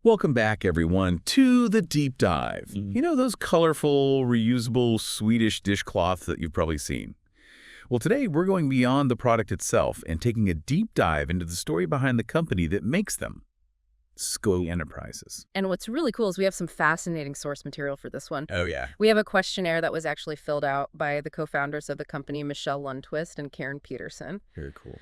Welcome back, everyone, to the deep dive. You know those colorful, reusable Swedish dishcloths that you've probably seen? Well, today we're going beyond the product itself and taking a deep dive into the story behind the company that makes them, SKOI Enterprises. And what's really cool is we have some fascinating source material for this one. Oh, yeah. We have a questionnaire that was actually filled out by the co-founders of the company, Michelle Lundquist and Karen Peterson. Very cool.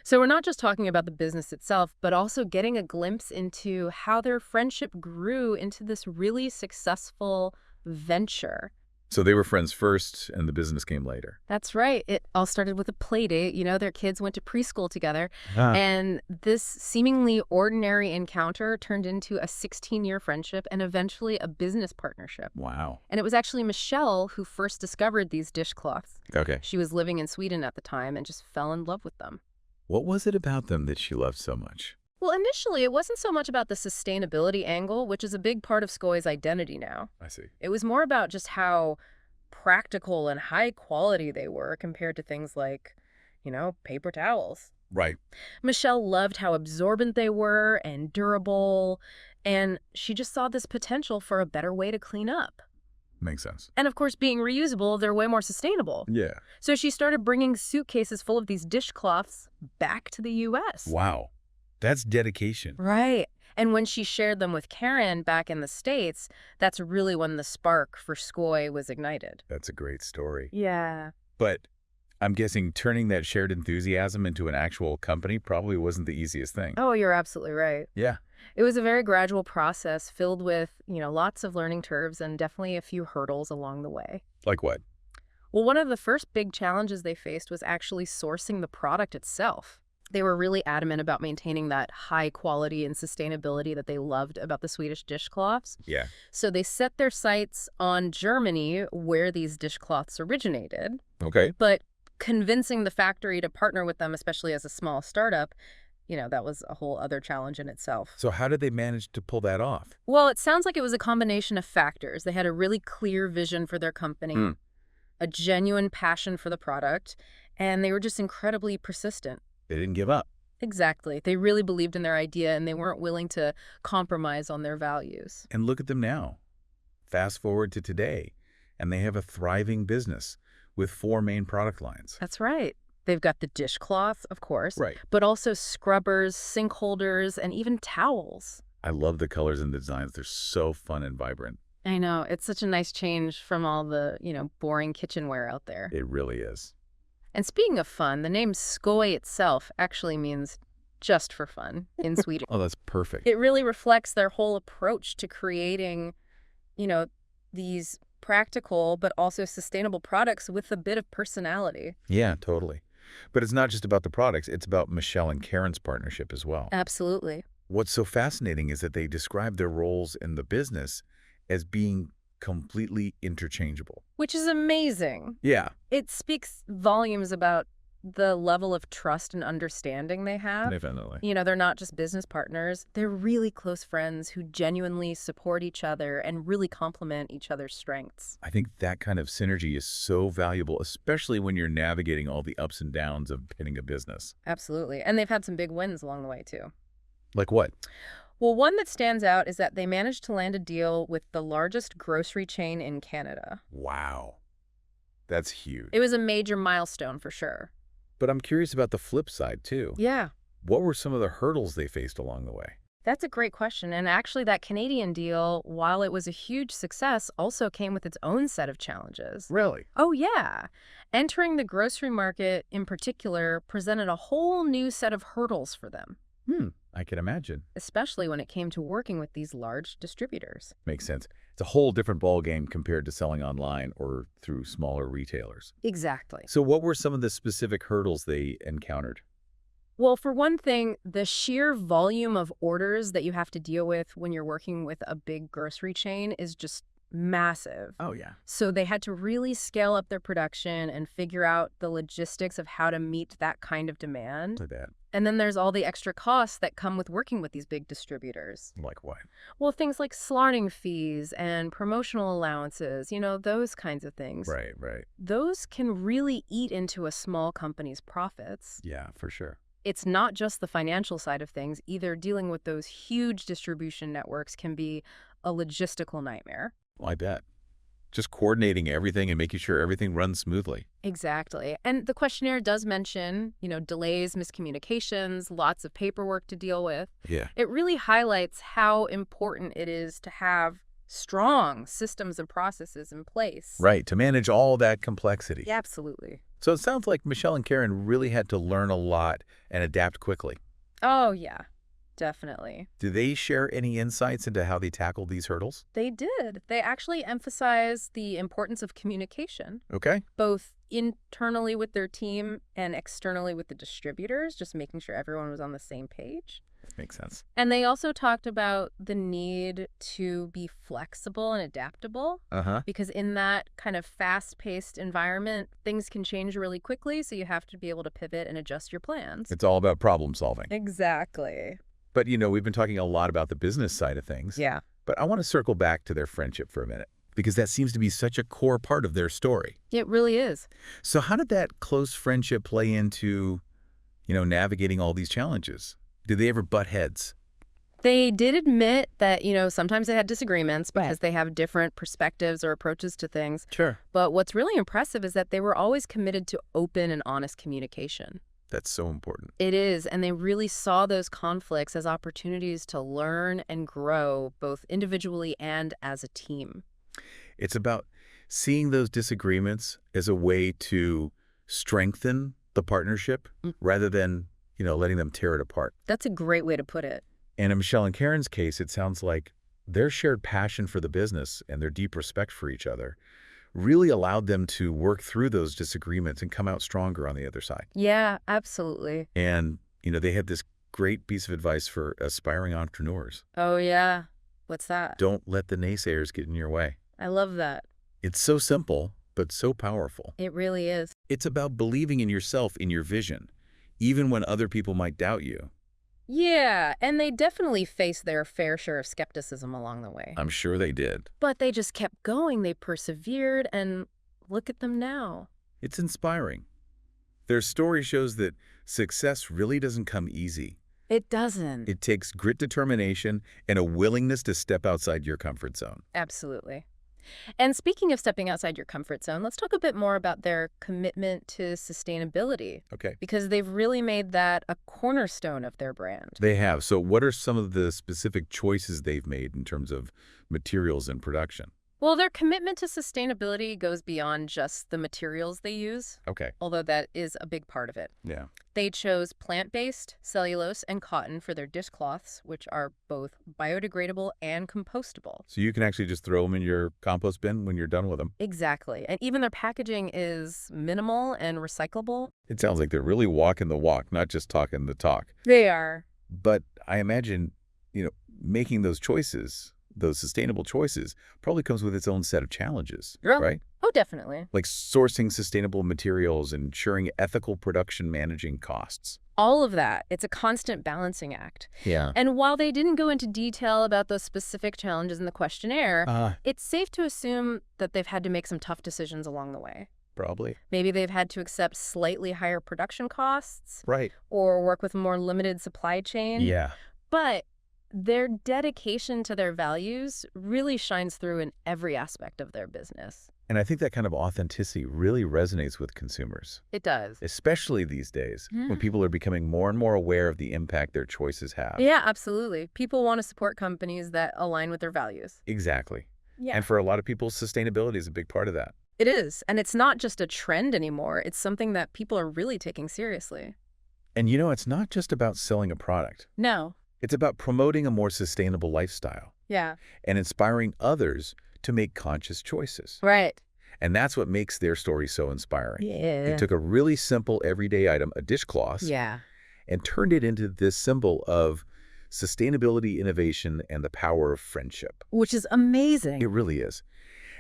So we're not just talking about the business itself, but also getting a glimpse into how their friendship grew into this really successful venture. So they were friends first, and the business came later. That's right. It all started with a play date. You know, their kids went to preschool together. Ah. And this seemingly ordinary encounter turned into a 16-year friendship and eventually a business partnership. Wow. And it was actually Michelle who first discovered these dishcloths. Okay. She was living in Sweden at the time and just fell in love with them. What was it about them that she loved so much? Well, initially, it wasn't so much about the sustainability angle, which is a big part of SKOI's identity now. I see. It was more about just how practical and high quality they were compared to things like, you know, paper towels. Right. Michelle loved how absorbent they were and durable, and she just saw this potential for a better way to clean up. Makes sense. And of course, being reusable, they're way more sustainable. Yeah. So she started bringing suitcases full of these dishcloths back to the U.S. Wow. That's dedication. Right. And when she shared them with Karen back in the States, that's really when the spark for SKOI was ignited. That's a great story. Yeah. But I'm guessing turning that shared enthusiasm into an actual company probably wasn't the easiest thing. Oh, you're absolutely right. Yeah. It was a very gradual process filled with, lots of learning curves and definitely a few hurdles along the way. Like what? Well, one of the first big challenges they faced was actually sourcing the product itself. They were really adamant about maintaining that high quality and sustainability that they loved about the Swedish dishcloths. Yeah. So they set their sights on Germany, where these dishcloths originated. Okay. But convincing the factory to partner with them, especially as a small startup, that was a whole other challenge in itself. So how did they manage to pull that off? Well, it sounds like it was a combination of factors. They had a really clear vision for their company, a genuine passion for the product, and they were just incredibly persistent. They didn't give up. Exactly. They really believed in their idea, and they weren't willing to compromise on their values. And look at them now. Fast forward to today, and they have a thriving business with 4 main product lines. That's right. They've got the dishcloths, of course, Right. but also scrubbers, sink holders, and even towels. I love the colors and the designs. They're so fun and vibrant. I know. It's such a nice change from all the, boring kitchenware out there. It really is. And speaking of fun, the name SKOI itself actually means just for fun in Sweden. Oh, that's perfect. It really reflects their whole approach to creating, these practical but also sustainable products with a bit of personality. Yeah, totally. But it's not just about the products. It's about Michelle and Karen's partnership as well. Absolutely. What's so fascinating is that they describe their roles in the business as being completely interchangeable. Which is amazing. Yeah. It speaks volumes about the level of trust and understanding they have. Definitely. They're not just business partners. They're really close friends who genuinely support each other and really complement each other's strengths. I think that kind of synergy is so valuable, especially when you're navigating all the ups and downs of pinning a business. Absolutely. And they've had some big wins along the way, too. Like what? Well, one that stands out is that they managed to land a deal with the largest grocery chain in Canada. Wow. That's huge. It was a major milestone for sure. But I'm curious about the flip side, too. Yeah. What were some of the hurdles they faced along the way? That's a great question. And actually, that Canadian deal, while it was a huge success, also came with its own set of challenges. Really? Oh, yeah. Entering the grocery market in particular presented a whole new set of hurdles for them, I can imagine. especially when it came to working with these large distributors. Makes sense. It's a whole different ballgame compared to selling online or through smaller retailers. Exactly. So what were some of the specific hurdles they encountered? Well, for one thing, the sheer volume of orders that you have to deal with when you're working with a big grocery chain is just massive. Oh, yeah. So they had to really scale up their production and figure out the logistics of how to meet that kind of demand. Like that. And then there's all the extra costs that come with working with these big distributors. Like what? Well, things like slarting fees and promotional allowances, those kinds of things. Right, right. Those can really eat into a small company's profits. Yeah, for sure. It's not just the financial side of things. Either dealing with those huge distribution networks can be a logistical nightmare. Well, I bet. Just coordinating everything and making sure everything runs smoothly. Exactly. And the questionnaire does mention, delays, miscommunications, lots of paperwork to deal with. Yeah. It really highlights how important it is to have strong systems and processes in place. Right, to manage all that complexity. Yeah, absolutely. So it sounds like Michelle and Karen really had to learn a lot and adapt quickly. Oh, yeah, definitely. Do they share any insights into how they tackled these hurdles? They did. They actually emphasize the importance of communication, Okay. both internally with their team and externally with the distributors, just making sure everyone was on the same page. Makes sense. And they also talked about the need to be flexible and adaptable, Uh-huh. because in that kind of fast-paced environment, things can change really quickly, so you have to be able to pivot and adjust your plans. It's all about problem solving. Exactly. But, we've been talking a lot about the business side of things. Yeah. But I want to circle back to their friendship for a minute, because that seems to be such a core part of their story. It really is. So how did that close friendship play into, navigating all these challenges? Did they ever butt heads? They did admit that, sometimes they had disagreements because they have different perspectives or approaches to things. Sure. But what's really impressive is that they were always committed to open and honest communication. That's so important. It is, and they really saw those conflicts as opportunities to learn and grow, both individually and as a team. It's about seeing those disagreements as a way to strengthen the partnership rather than, letting them tear it apart. That's a great way to put it. And in Michelle and Karen's case, it sounds like their shared passion for the business and their deep respect for each other really allowed them to work through those disagreements and come out stronger on the other side. Yeah, absolutely. And, they had this great piece of advice for aspiring entrepreneurs. Oh, yeah. What's that? Don't let the naysayers get in your way. I love that. It's so simple, but so powerful. It really is. It's about believing in yourself, in your vision, even when other people might doubt you. Yeah, and they definitely faced their fair share of skepticism along the way. I'm sure they did. But they just kept going. They persevered, and look at them now. It's inspiring. Their story shows that success really doesn't come easy. It doesn't. It takes grit, determination, and a willingness to step outside your comfort zone. Absolutely. And speaking of stepping outside your comfort zone, let's talk a bit more about their commitment to sustainability, Okay. because they've really made that a cornerstone of their brand. They have. So what are some of the specific choices they've made in terms of materials and production? Well, their commitment to sustainability goes beyond just the materials they use, Okay. although that is a big part of it. Yeah. They chose plant-based cellulose and cotton for their dishcloths, which are both biodegradable and compostable. So you can actually just throw them in your compost bin when you're done with them. Exactly. And even their packaging is minimal and recyclable. It sounds like they're really walking the walk, not just talking the talk. They are. But I imagine, making those choices, those sustainable choices, probably comes with its own set of challenges, Yeah. right? Oh, definitely. Like sourcing sustainable materials, ensuring ethical production, managing costs. All of that. It's a constant balancing act. Yeah. And while they didn't go into detail about those specific challenges in the questionnaire, it's safe to assume that they've had to make some tough decisions along the way. Probably. Maybe they've had to accept slightly higher production costs Right. or work with a more limited supply chain. Yeah. But their dedication to their values really shines through in every aspect of their business. And I think that kind of authenticity really resonates with consumers, It does. especially these days Yeah. when people are becoming more and more aware of the impact their choices have. Yeah, absolutely. People want to support companies that align with their values. Exactly. Yeah. And for a lot of people, sustainability is a big part of that. It is. And it's not just a trend anymore. It's something that people are really taking seriously. And it's not just about selling a product. No. It's about promoting a more sustainable lifestyle Yeah. and inspiring others to make conscious choices. Right. And that's what makes their story so inspiring. Yeah. It took a really simple everyday item, a dishcloth, Yeah. and turned it into this symbol of Sustainability, Innovation, and the Power of Friendship. Which is amazing. It really is.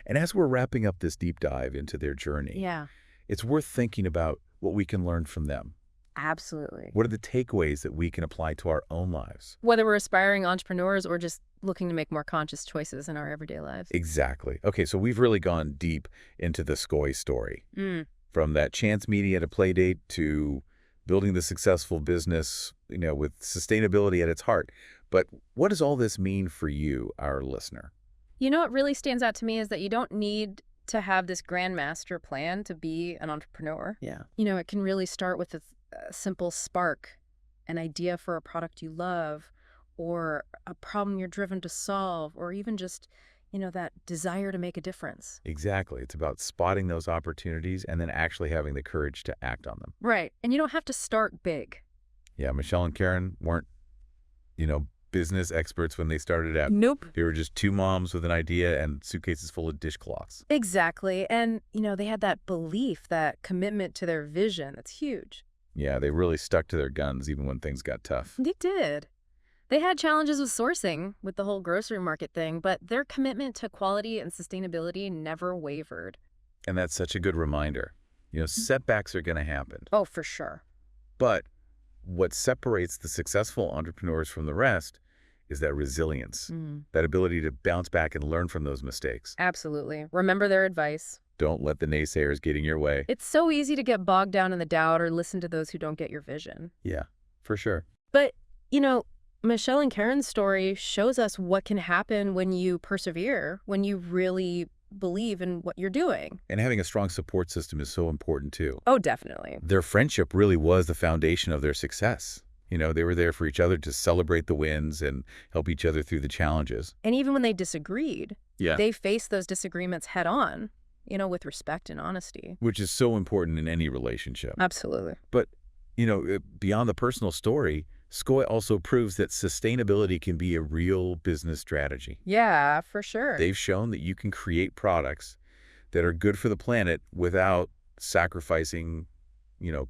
And as we're wrapping up this deep dive into their journey, Yeah, it's worth thinking about what we can learn from them. absolutely. What are the takeaways that we can apply to our own lives? Whether we're aspiring entrepreneurs or just looking to make more conscious choices in our everyday lives. Exactly. Okay, so we've really gone deep into the Skoy story. Mm. From that chance meeting at a play date to building the successful business, with sustainability at its heart. But what does all this mean for you, our listener? What really stands out to me is that you don't need to have this grand master plan to be an entrepreneur. Yeah. It can really start with a simple spark, an idea for a product you love, or a problem you're driven to solve, or even just, that desire to make a difference. Exactly. It's about spotting those opportunities and then actually having the courage to act on them. Right. And you don't have to start big. Yeah, Michelle and Karen weren't, business experts when they started out. Nope. They were just two moms with an idea and suitcases full of dishcloths. Exactly. And, they had that belief, that commitment to their vision. That's huge. Yeah, they really stuck to their guns even when things got tough. They did. They had challenges with sourcing with the whole grocery market thing, but their commitment to quality and sustainability never wavered. And that's such a good reminder. Setbacks are going to happen. Oh, for sure. But what separates the successful entrepreneurs from the rest is that resilience, that ability to bounce back and learn from those mistakes. Absolutely. Remember their advice. Don't let the naysayers get in your way. It's so easy to get bogged down in the doubt or listen to those who don't get your vision. Yeah, for sure. But, Michelle and Karen's story shows us what can happen when you persevere, when you really believe in what you're doing. And having a strong support system is so important too. Oh, definitely. Their friendship really was the foundation of their success. They were there for each other to celebrate the wins and help each other through the challenges. And even when they disagreed, Yeah. they faced those disagreements head on, with respect and honesty. Which is so important in any relationship. Absolutely. But, beyond the personal story, Skoy also proves that sustainability can be a real business strategy. Yeah, for sure. They've shown that you can create products that are good for the planet without sacrificing,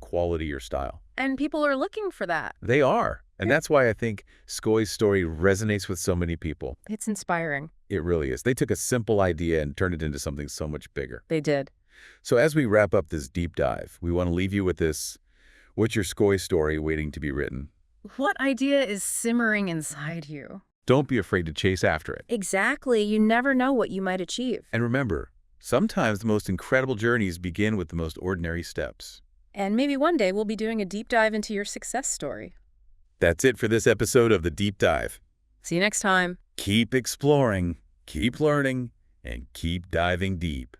quality or style. And people are looking for that. They are. And Yeah. that's why I think Skoy's story resonates with so many people. It's inspiring. It really is. They took a simple idea and turned it into something so much bigger. They did. So as we wrap up this deep dive, we want to leave you with this. What's your Skoy story waiting to be written? What idea is simmering inside you? Don't be afraid to chase after it. Exactly. You never know what you might achieve. And remember, sometimes the most incredible journeys begin with the most ordinary steps. And maybe one day we'll be doing a deep dive into your success story. That's it for this episode of The Deep Dive. See you next time. Keep exploring, keep learning, and keep diving deep.